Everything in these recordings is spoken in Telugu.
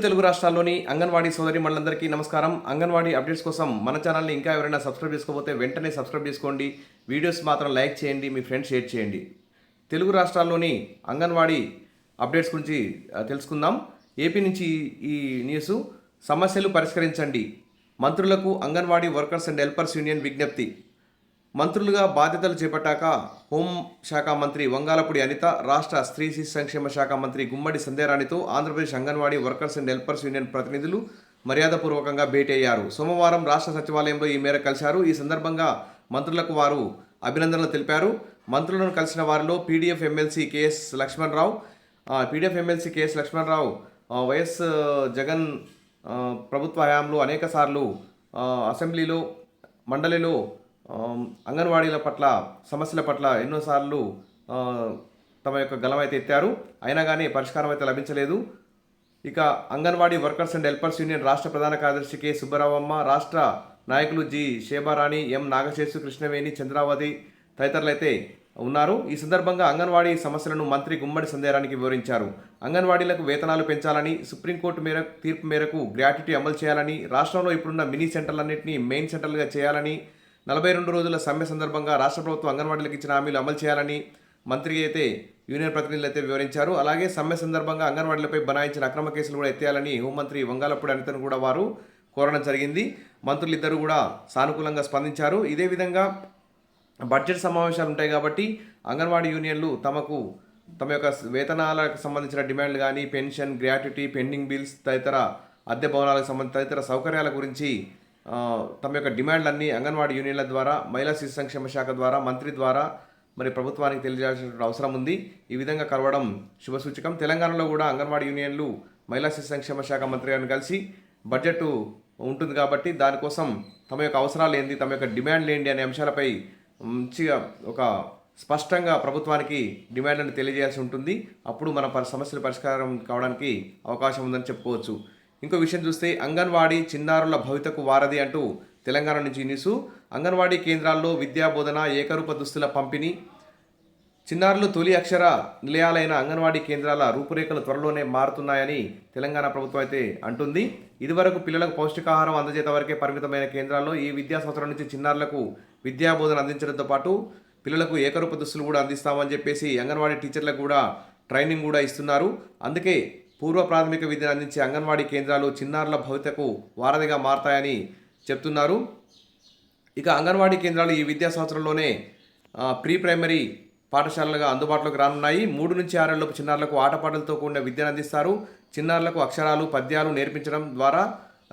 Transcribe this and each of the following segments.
తెలుగు రాష్ట్రాల్లోని అంగన్వాడీ సోదరిమణులందరికీ నమస్కారం. అంగన్వాడీ అప్డేట్స్ కోసం మన ఛానల్ని ఇంకా ఎవరైనా సబ్స్క్రైబ్ చేసుకోకపోతే వెంటనే సబ్స్క్రైబ్ చేసుకోండి. వీడియోస్ మాత్రం లైక్ చేయండి, మీ ఫ్రెండ్స్ షేర్ చేయండి. తెలుగు రాష్ట్రాల్లోని అంగన్వాడీ అప్డేట్స్ గురించి తెలుసుకుందాం. ఏపీ నుంచి ఈ న్యూస్. సమస్యలు పరిష్కరించండి, మంత్రులకు anganwadi workers and helpers union విజ్ఞప్తి. మంత్రులుగా బాధ్యతలు చేపట్టాక హోంశాఖ మంత్రి వంగాలపూడి అనిత, రాష్ట్ర స్త్రీ శిశు సంక్షేమ శాఖ మంత్రి గుమ్మడి సంధ్యారాణితో Andhra Pradesh Anganwadi workers and helpers union ప్రతినిధులు మర్యాదపూర్వకంగా భేటీ అయ్యారు. సోమవారం రాష్ట్ర సచివాలయంలో ఈ మేరకు కలిశారు. ఈ సందర్భంగా మంత్రులకు వారు అభినందనలు తెలిపారు. మంత్రులను కలిసిన వారిలో PDF MLC KS Lakshmanarao YS Jagan ప్రభుత్వ హయాంలో అనేక సార్లు అసెంబ్లీలో, మండలిలో అంగన్వాడీల పట్ల సమస్యల పట్ల ఎన్నోసార్లు తమ యొక్క గళమైతే ఎత్తారు. అయినా కానీ పరిష్కారం అయితే లభించలేదు. ఇక anganwadi workers and helpers union రాష్ట్ర ప్రధాన కార్యదర్శి కె సుబ్బరావమ్మ, రాష్ట్ర నాయకులు జి శేబారాణి, ఎం నాగశేషు, కృష్ణవేణి, చంద్రావతి తదితరులైతే ఉన్నారు. ఈ సందర్భంగా అంగన్వాడీ సమస్యలను మంత్రి గుమ్మడి సంధ్యారానికి వివరించారు. అంగన్వాడీలకు వేతనాలు పెంచాలని, సుప్రీంకోర్టు తీర్పు మేరకు గ్రాట్యుటీ అమలు చేయాలని, రాష్ట్రంలో ఇప్పుడున్న మినీ సెంటర్లన్నింటినీ మెయిన్ సెంటర్లుగా చేయాలని, 42 రోజుల సమ్మె సందర్భంగా రాష్ట్ర ప్రభుత్వం అంగన్వాడీలకు ఇచ్చిన హామీలు అమలు చేయాలని మంత్రి అయితే యూనియన్ ప్రతినిధులు అయితే వివరించారు. అలాగే సమ్మె సందర్భంగా అంగన్వాడీలపై బనాయించిన అక్రమ కేసులు కూడా ఎత్తేయాలని హోంమంత్రి వంగాలపూడి అనితను కూడా వారు కోరడం జరిగింది. మంత్రులు ఇద్దరు కూడా సానుకూలంగా స్పందించారు. ఇదే విధంగా బడ్జెట్ సమావేశాలు ఉంటాయి కాబట్టి అంగన్వాడీ యూనియన్లు తమ యొక్క వేతనాలకు సంబంధించిన డిమాండ్లు కానీ, పెన్షన్, గ్రాట్యుటీ, పెండింగ్ బిల్స్, తదితర అద్దె భవనాలకు సంబంధించిన తదితర సౌకర్యాల గురించి తమ యొక్క డిమాండ్లన్నీ అంగన్వాడీ యూనియన్ల ద్వారా, మహిళా శిశు సంక్షేమ శాఖ ద్వారా, మంత్రి ద్వారా మరి ప్రభుత్వానికి తెలియజేయాల్సిన అవసరం ఉంది. ఈ విధంగా కలవడం శుభసూచకం. తెలంగాణలో కూడా అంగన్వాడీ యూనియన్లు మహిళా శిశు సంక్షేమ శాఖ మంత్రి గారిని కలిసి బడ్జెట్ ఉంటుంది కాబట్టి దానికోసం తమ యొక్క అవసరాలు ఏంటి, తమ యొక్క డిమాండ్లు ఏంటి అనే అంశాలపై మంచిగా ఒక స్పష్టంగా ప్రభుత్వానికి డిమాండ్లను తెలియజేయాల్సి ఉంటుంది. అప్పుడు మన సమస్యల పరిష్కారం కావడానికి అవకాశం ఉందని చెప్పుకోవచ్చు. ఇంకో విషయం చూస్తే అంగన్వాడీ చిన్నారుల భవితకు వారధి అంటూ తెలంగాణ నుంచి న్యూస్. అంగన్వాడీ కేంద్రాల్లో విద్యా బోధన, ఏకరూప దుస్తుల పంపిణీ. చిన్నారులు తొలి అక్షర నిలయాలైన అంగన్వాడీ కేంద్రాల రూపురేఖలు త్వరలోనే మారుతున్నాయని తెలంగాణ ప్రభుత్వం అయితే అంటుంది. ఇదివరకు పిల్లలకు పౌష్టికాహారం అందజేత వరకే పరిమితమైన కేంద్రాల్లో ఈ విద్యా సంవత్సరం నుంచి చిన్నారులకు విద్యా బోధన అందించడంతో పాటు పిల్లలకు ఏకరూప దుస్తులు కూడా అందిస్తామని చెప్పేసి అంగన్వాడీ టీచర్లకు కూడా ట్రైనింగ్ కూడా ఇస్తున్నారు. అందుకే పూర్వ ప్రాథమిక విద్యను అందించే అంగన్వాడీ కేంద్రాలు చిన్నారుల భవితకు వారధిగా మారతాయని చెప్తున్నారు. ఇక అంగన్వాడీ కేంద్రాలు ఈ విద్యా సంవత్సరంలోనే ప్రీ ప్రైమరీ పాఠశాలలుగా అందుబాటులోకి రానున్నాయి. 3 నుంచి 6 ఏళ్లలోపు చిన్నారులకు ఆటపాటలతో కూడిన విద్యను అందిస్తారు. చిన్నారులకు అక్షరాలు, పద్యాలు నేర్పించడం ద్వారా,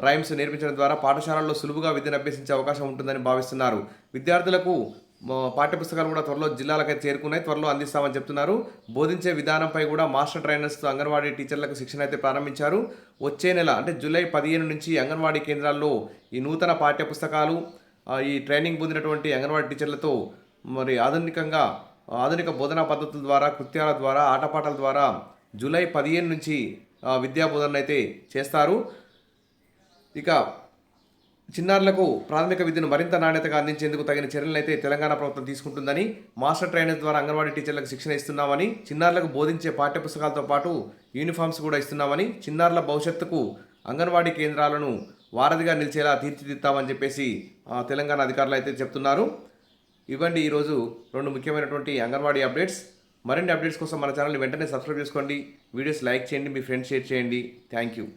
రైమ్స్ నేర్పించడం ద్వారా పాఠశాలల్లో సులువుగా విద్యను అభ్యసించే అవకాశం ఉంటుందని భావిస్తున్నారు. విద్యార్థులకు పాఠ్యపుస్తకాలు కూడా త్వరలో జిల్లాలకైతే చేరుకున్నాయి, త్వరలో అందిస్తామని చెప్తున్నారు. బోధించే విధానంపై కూడా మాస్టర్ ట్రైనర్స్తో అంగన్వాడీ టీచర్లకు శిక్షణ అయితే ప్రారంభించారు. వచ్చే నెల అంటే జూలై 15 నుంచి అంగన్వాడీ కేంద్రాల్లో ఈ నూతన పాఠ్యపుస్తకాలు, ఈ ట్రైనింగ్ పొందినటువంటి అంగన్వాడీ టీచర్లతో మరి ఆధునిక బోధనా పద్ధతుల ద్వారా, కృత్యాల ద్వారా, ఆటపాటల ద్వారా జూలై 15 నుంచి విద్యా బోధన అయితే చేస్తారు. ఇక చిన్నారులకు ప్రాథమిక విద్యను మరింత నాణ్యతగా అందించేందుకు తగిన చర్యలను అయితే తెలంగాణ ప్రభుత్వం తీసుకుంటుందని, మాస్టర్ ట్రైనర్స్ ద్వారా అంగన్వాడీ టీచర్లకు శిక్షణ ఇస్తున్నామని, చిన్నారులకు బోధించే పాఠ్యపుస్తకాలతో పాటు యూనిఫామ్స్ కూడా ఇస్తున్నామని, చిన్నారుల భవిష్యత్తుకు అంగన్వాడీ కేంద్రాలను వారధిగా నిలిచేలా తీర్చిదిద్దామని చెప్పేసి తెలంగాణ అధికారులు అయితే చెప్తున్నారు. ఇవ్వండి ఈరోజు 2 ముఖ్యమైనటువంటి అంగన్వాడీ అప్డేట్స్. మరిన్ని అప్డేట్స్ కోసం మన ఛానల్ని వెంటనే సబ్స్క్రైబ్ చేసుకోండి, వీడియోస్ లైక్ చేయండి, మీ ఫ్రెండ్స్ షేర్ చేయండి. Thank you.